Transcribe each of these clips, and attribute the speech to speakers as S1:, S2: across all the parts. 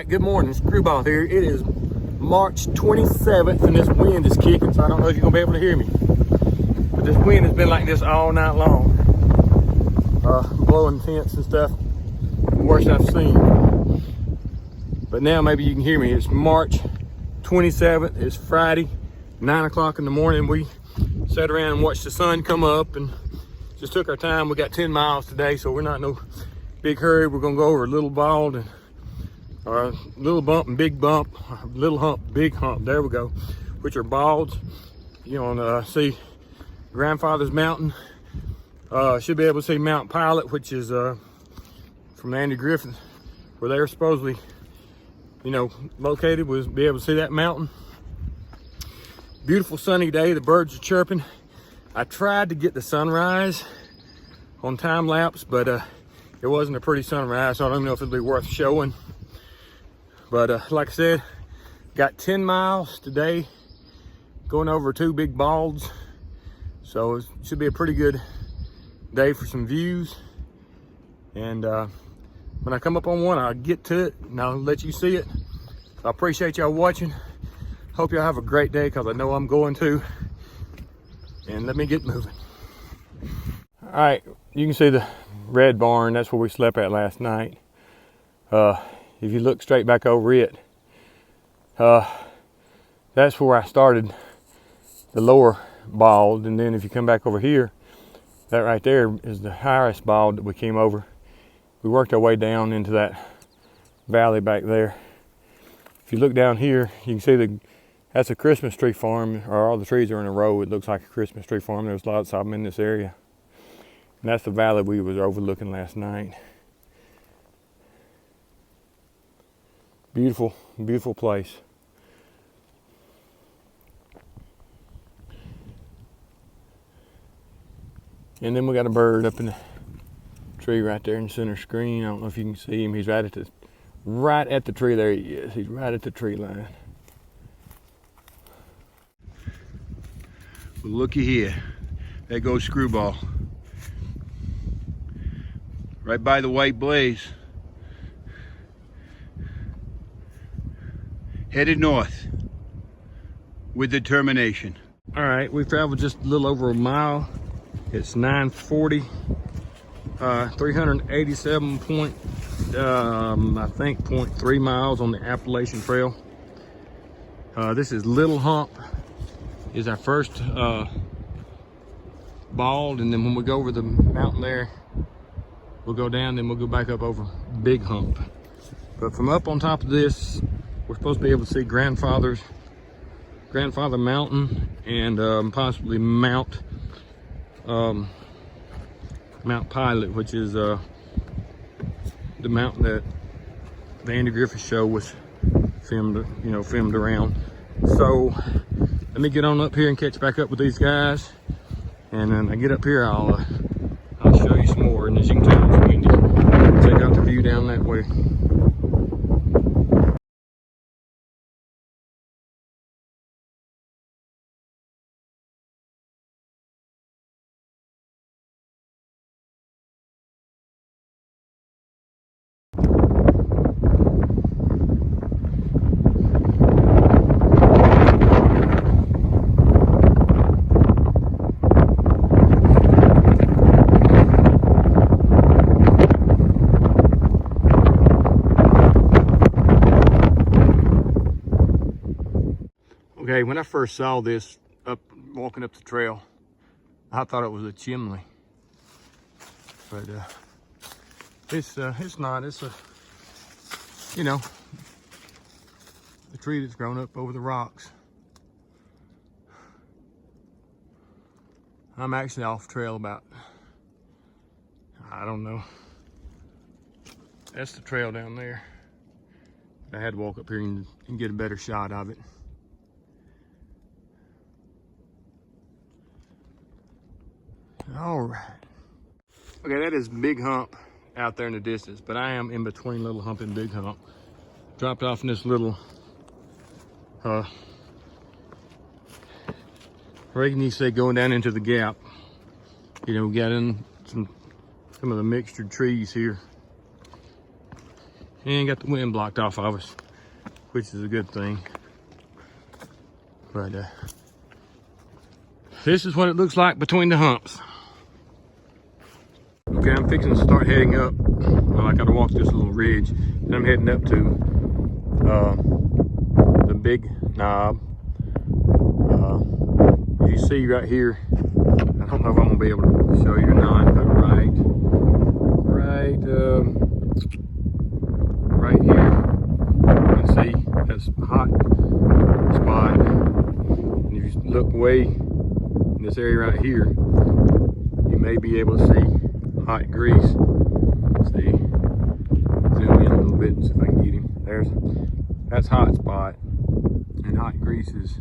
S1: right, good morning, Screwball here. It is March 27th and this wind is kicking, so I don't know if you're gonna be able to hear me. But this wind has been like this all night long. Blowing tents and stuff, worst I've seen. But now maybe you can hear me. It's March 27th, it's Friday, 9 o'clock in the morning. We sat around and watched the sun come up and just took our time. We got 10 miles today, so we're not in no big hurry. We're gonna go over a little bald and little bump and big bump, little hump, big hump, there we go, which are balds. You know, see Grandfather's Mountain. Should be able to see Mount Pilot, which is from Andy Griffith, where they're supposedly, you know, located. We'll be able to see that mountain. Beautiful sunny day, the birds are chirping. I tried to get the sunrise on time lapse, but it wasn't a pretty sunrise, so I don't know if it'll be worth showing. But like I said, got 10 miles today, going over 2 big balds. So it should be a pretty good day for some views. And when I come up on one, I'll get to it and I'll let you see it. I appreciate y'all watching. Hope y'all have a great day, because I know I'm going to. And let me get moving. All right, you can see the red barn. That's where we slept at last night. If you look straight back over it, that's where I started the lower bald. And then if you come back over here, that right there is the highest bald that we came over. We worked our way down into that valley back there. If you look down here, you can see that's a Christmas tree farm, or all the trees are in a row. It looks like a Christmas tree farm. There's lots of them in this area. And that's the valley we was overlooking last night. Beautiful, beautiful place. And then we got a bird up in the tree right there in the center screen. I don't know if you can see him. He's right at the tree. There he is. He's right at the tree line. Well, looky here. There goes Screwball. Right by the white blaze. Headed north with determination. All right, we've traveled just a little over a mile. It's 9:40, 387 I think 0.3 miles on the Appalachian Trail. This is Little Hump, is our first bald, and then when we go over the mountain there, we'll go down, then we'll go back up over Big Hump. But from up on top of this, we're supposed to be able to see Grandfather Mountain and possibly Mount Pilot, which is the mountain that the Andy Griffith show was filmed around. So let me get on up here and catch back up with these guys, and then I get up here, I'll show you some more. And as you can tell, it's windy. Check out the view down that way. Okay, when I first saw this walking up the trail, I thought it was a chimney, but it's not. It's a tree that's grown up over the rocks. I'm actually off trail about, I don't know. That's the trail down there. I had to walk up here and get a better shot of it. All right. Okay, that is Big Hump out there in the distance, but I am in between Little Hump and Big Hump. Dropped off in this little Reagan used to say going down into the gap. You know, we got in some of the mixtured trees here. and got the wind blocked off of us, which is a good thing. But this is what it looks like between the humps. Okay, I'm fixing to start heading up. Well, I gotta walk this little ridge, and I'm heading up to the big knob. As you see right here, I don't know if I'm gonna be able to show you or not, but right here, you can see that's a hot spot. And if you look way in this area right here, you may be able to see hot grease. See, zoom in a little bit and see if I can get him. That's hot spot, and hot grease is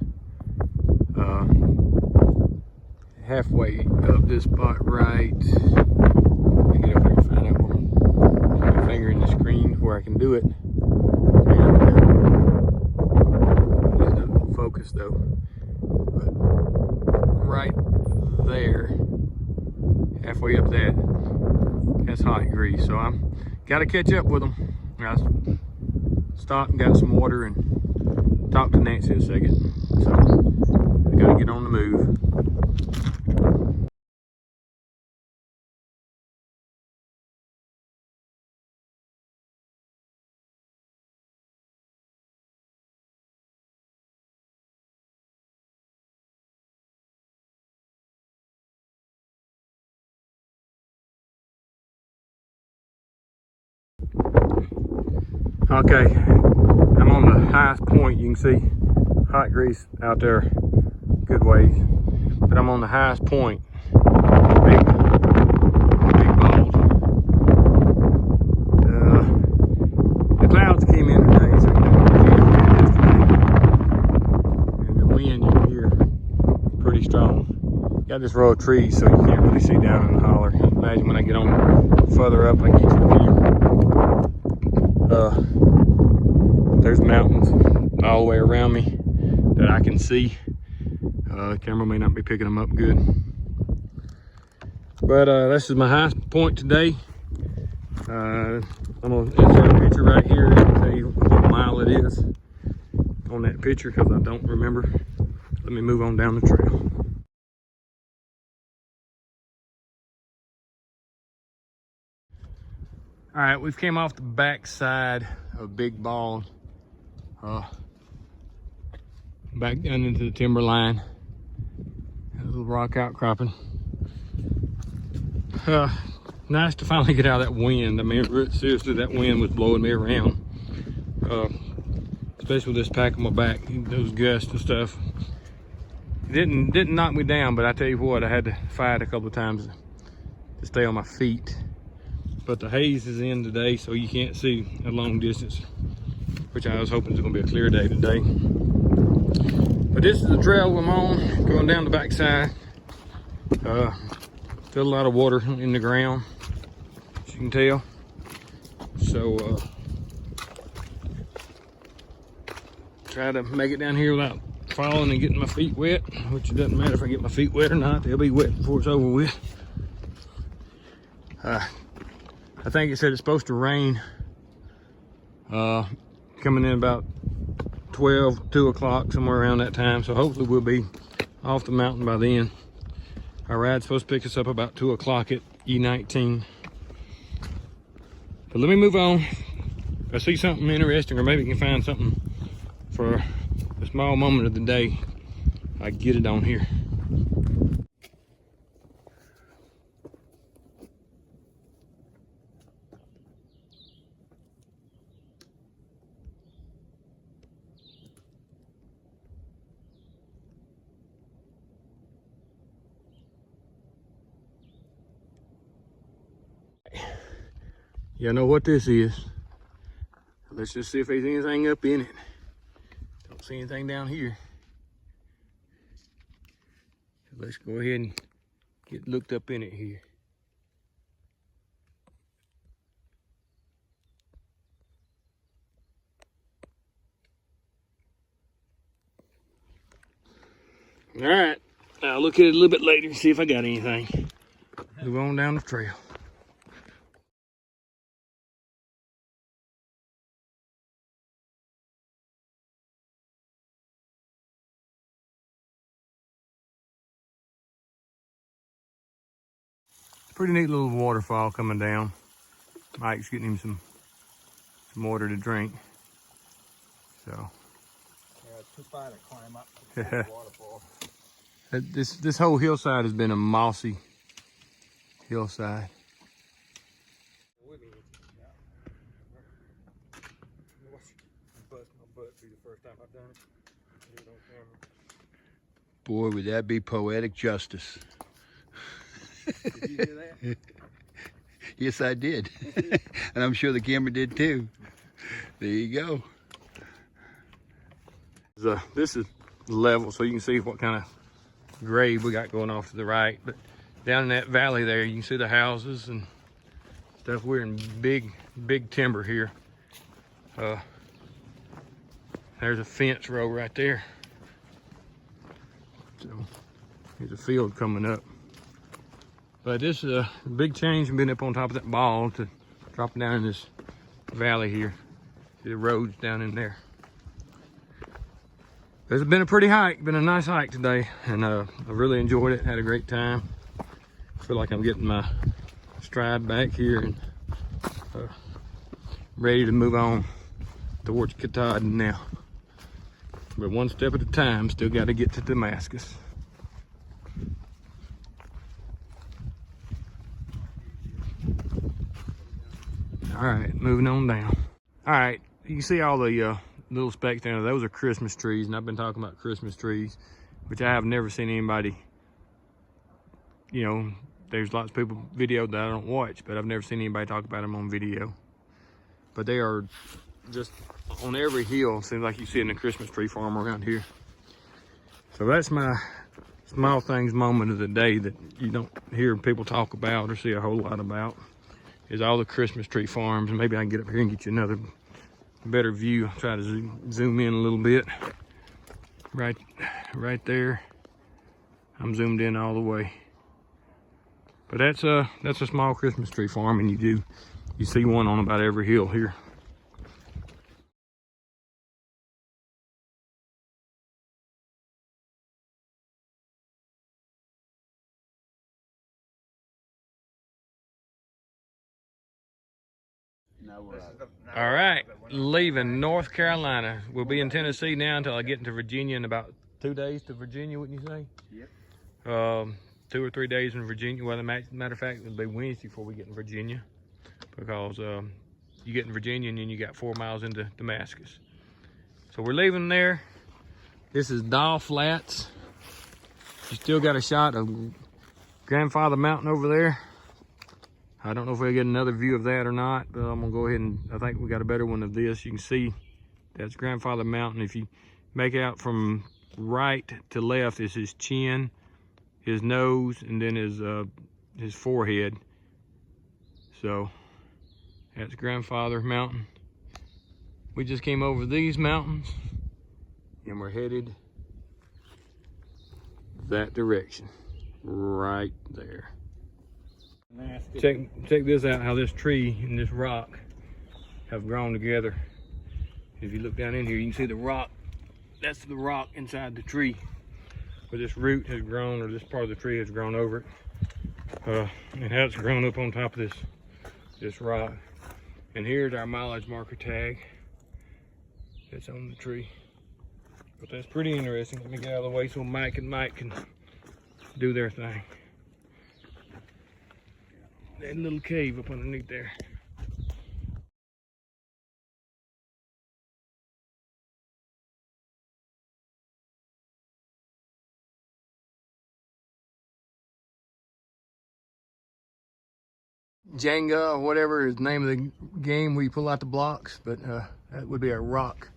S1: halfway up this spot right. Let me get up here and find out where my finger in the screen where I can do it. There we go. It's not focus though, but right there, halfway up that's hot grease. So I'm gotta catch up with them. I stopped and got some water and talked to Nancy a second. So I gotta get on the move. Okay, I'm on the highest point. You can see hot grease out there good ways, but I'm on the highest point. Big bald. The clouds came in today, so and the wind you can hear pretty strong. Got this row of trees, so you can't really see down in the holler. Imagine when I get on further up, I get to the view. There's mountains all the way around me that I can see. The camera may not be picking them up good. But this is my highest point today. I'm gonna insert a picture right here and tell you what mile it is on that picture because I don't remember. Let me move on down the trail. All right, we've came off the back side of Big Bald, back down into the timberline. A little rock outcropping. Nice to finally get out of that wind. I mean, seriously, that wind was blowing me around, especially with this pack on my back, those gusts and stuff. It didn't knock me down, but I tell you what, I had to fight a couple of times to stay on my feet. But the haze is in today, so you can't see a long distance, which I was hoping was gonna be a clear day today. But this is the trail I'm on, going down the backside. Still a lot of water in the ground, as you can tell. So try to make it down here without falling and getting my feet wet, which it doesn't matter if I get my feet wet or not, they'll be wet before it's over with. I think it said it's supposed to rain coming in about 2 o'clock, somewhere around that time. So hopefully we'll be off the mountain by then. Our ride's supposed to pick us up about 2 o'clock at E19. But let me move on. If I see something interesting, or maybe I can find something for a small moment of the day, I get it on here. You know what this is. Let's just see if there's anything up in it. Don't see anything down here. Let's go ahead and get looked up in it here. All right, I'll look at it a little bit later and see if I got anything. Move on down the trail. Pretty neat little waterfall coming down. Mike's getting him some water to drink. So.
S2: Yeah, it's too far to climb up to the waterfall.
S1: This whole hillside has been a mossy hillside.
S3: Boy, would that be poetic justice.
S2: Did you hear that?
S3: Yes, I did. And I'm sure the camera did too. There you go.
S1: This is level, so you can see what kind of grade we got going off to the right. But down in that valley there, you can see the houses and stuff. We're in big timber here. There's a fence row right there. So there's a field coming up. But this is a big change from being up on top of that ball to dropping down in this valley here. See the roads down in there. It's been a pretty hike, been a nice hike today, and I really enjoyed it, had a great time. I feel like I'm getting my stride back here and ready to move on towards Katahdin now. But one step at a time, still got to get to Damascus. All right, moving on down. All right, you can see all the little specks down there. Those are Christmas trees, and I've been talking about Christmas trees, which I have never seen anybody, you know, there's lots of people video that I don't watch, but I've never seen anybody talk about them on video. But they are just on every hill. It seems like you see it in a Christmas tree farm around here. So that's my small things moment of the day that you don't hear people talk about or see a whole lot about, is all the Christmas tree farms. And maybe I can get up here and get you another better view. I'll try to zoom in a little bit. Right there. I'm zoomed in all the way. But that's a small Christmas tree farm, and you see one on about every hill here. All right, leaving North Carolina. We'll be in Tennessee now until I get into Virginia in about 2 days to Virginia, wouldn't you say?
S2: Yep.
S1: 2 or 3 days in Virginia. Well, matter of fact, it'll be Wednesday before we get in Virginia, because you get in Virginia and then you got 4 miles into Damascus. So we're leaving there. This is Doll Flats. You still got a shot of Grandfather Mountain over there. I don't know if we'll get another view of that or not, but I'm gonna go ahead and I think we got a better one of this. You can see that's Grandfather Mountain. If you make out from right to left is his chin, his nose, and then his forehead. So that's Grandfather Mountain. We just came over these mountains and we're headed that direction right there. Check this out, how this tree and this rock have grown together. If you look down in here, you can see the rock. That's the rock inside the tree, where this root has grown, or this part of the tree has grown over it. And how it's grown up on top of this rock. And here's our mileage marker tag that's on the tree. But that's pretty interesting. Let me get out of the way so Mike and Mike can do their thing. That little cave up underneath there. Jenga, or whatever is the name of the game where you pull out the blocks, but that would be a rock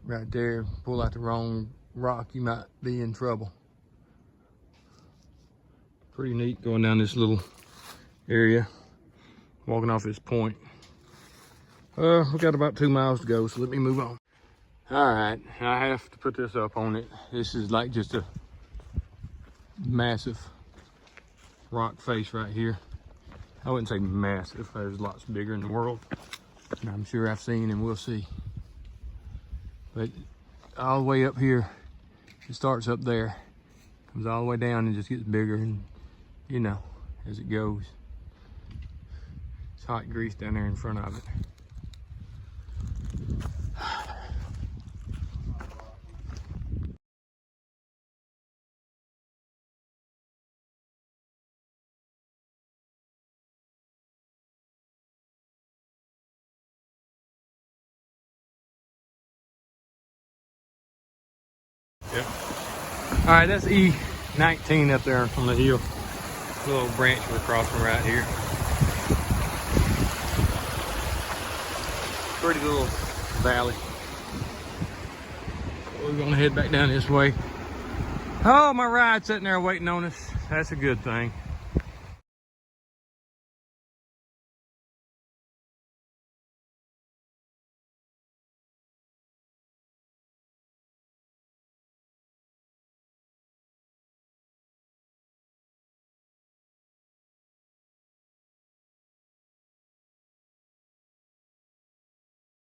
S1: right there. Pull out the wrong rock, you might be in trouble. Pretty neat going down this little area, walking off this point. We got about 2 miles to go, so let me move on. All right, I have to put this up on it. This is like just a massive rock face right here. I wouldn't say massive, there's lots bigger in the world, and I'm sure I've seen and we'll see. But all the way up here, it starts up there, comes all the way down and just gets bigger, and you know, as it goes. It's hot grease down there in front of it. Yep. All right, that's E19 up there on the hill. Little branch we're crossing right here. Pretty little valley. We're gonna head back down this way. Oh, my ride's sitting there waiting on us. That's a good thing.